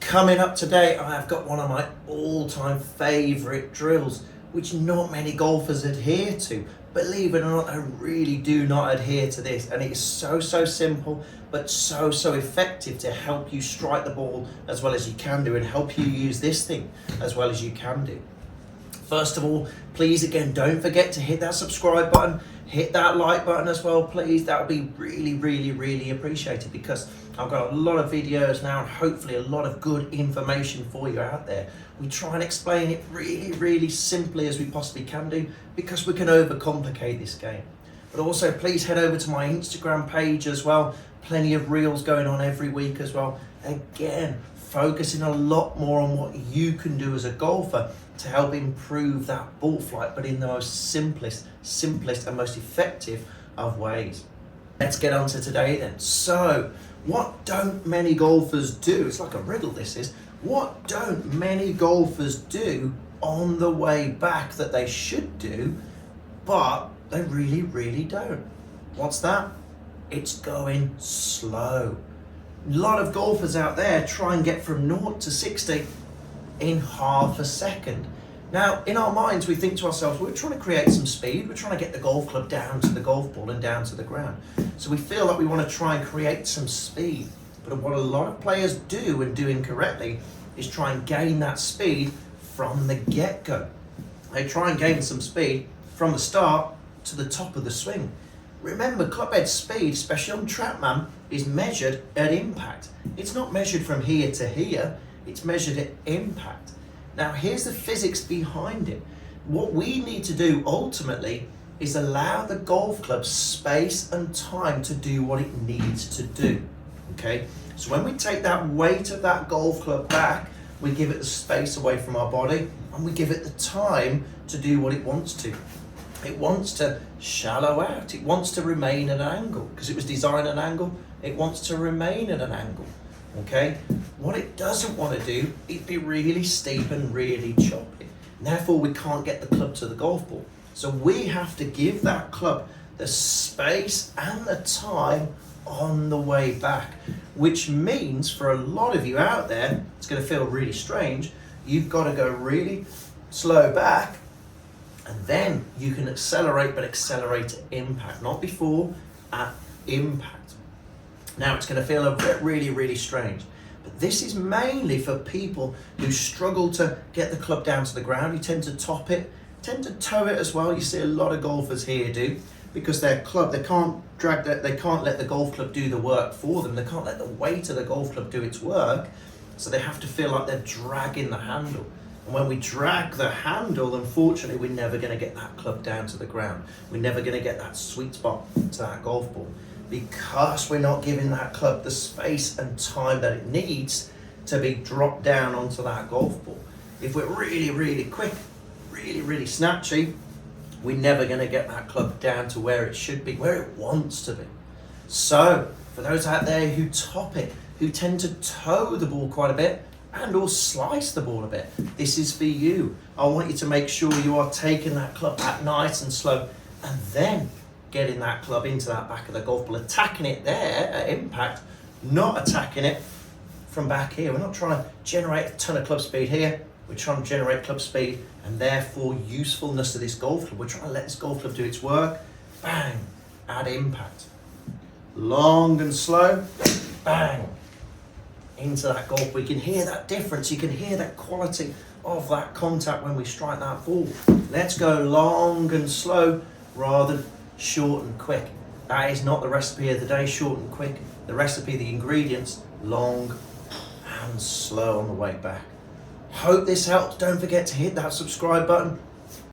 Coming up today, I've got one of my all-time favourite drills, which not many golfers adhere to. Believe it or not, I really do not adhere to this, and it is so simple, but so effective to help you strike the ball as well as you can do, and help you use this thing as well as you can do. First of all, please again, don't forget to hit that subscribe button, hit that like button as well, please. That would be really appreciated, because I've got a lot of videos now and hopefully a lot of good information for you out there. We try and explain it really simply as we possibly can do, because we can overcomplicate this game. But also please head over to my Instagram page as well. Plenty of reels going on every week as well. Again, focusing a lot more on what you can do as a golfer to help improve that ball flight, but in the most simplest and most effective of ways. Let's get on to today then. So, what don't many golfers do? It's like a riddle, this is. What don't many golfers do on the way back that they should do, but they really don't? What's that? It's going slow. A lot of golfers out there try and get from 0 to 60 in half a second. Now, in our minds, we think to ourselves, we're trying to create some speed. We're trying to get the golf club down to the golf ball and down to the ground. So we feel like we want to try and create some speed. But what a lot of players do, and do incorrectly, is try and gain that speed from the get-go. They try and gain some speed from the start to the top of the swing. Remember, clubhead speed, especially on TrackMan, is measured at impact. It's not measured from here to here, it's measured at impact. Now, here's the physics behind it. What we need to do ultimately is allow the golf club space and time to do what it needs to do. Okay? So when we take that weight of that golf club back, we give it the space away from our body, and we give it the time to do what it wants to. It wants to shallow out. It wants to remain at an angle, because it was designed at an angle. It wants to remain at an angle. Okay? What it doesn't want to do is be really steep and really choppy. And therefore, we can't get the club to the golf ball. So we have to give that club the space and the time on the way back, which means for a lot of you out there, it's going to feel really strange. You've got to go really slow back, and then you can accelerate, but accelerate at impact, not before, at impact. Now, it's going to feel a bit really strange, but this is mainly for people who struggle to get the club down to the ground, who tend to top it, tend to toe it as well. You see a lot of golfers here do, because their club, they can't let the golf club do the work for them. They can't let the weight of the golf club do its work, so they have to feel like they're dragging the handle. And when we drag the handle, unfortunately, we're never going to get that club down to the ground. We're never going to get that sweet spot to that golf ball, because we're not giving that club the space and time that it needs to be dropped down onto that golf ball. If we're really quick, really snatchy, we're never going to get that club down to where it should be, where it wants to be. So, for those out there who top it, who tend to toe the ball quite a bit, and or slice the ball a bit, this is for you. I want you to make sure you are taking that club back nice and slow, and then getting that club into that back of the golf ball, attacking it there at impact, not attacking it from back here. We're not trying to generate a ton of club speed here. We're trying to generate club speed and therefore usefulness of this golf club. We're trying to let this golf club do its work. Bang, at impact. Long and slow, bang, into that golf. We can hear that difference. You can hear that quality of that contact when we strike that ball. Let's go long and slow rather than short and quick. That is not the recipe of the day, short and quick. The recipe, the ingredients, long and slow on the way back. Hope this helps. Don't forget to hit that subscribe button.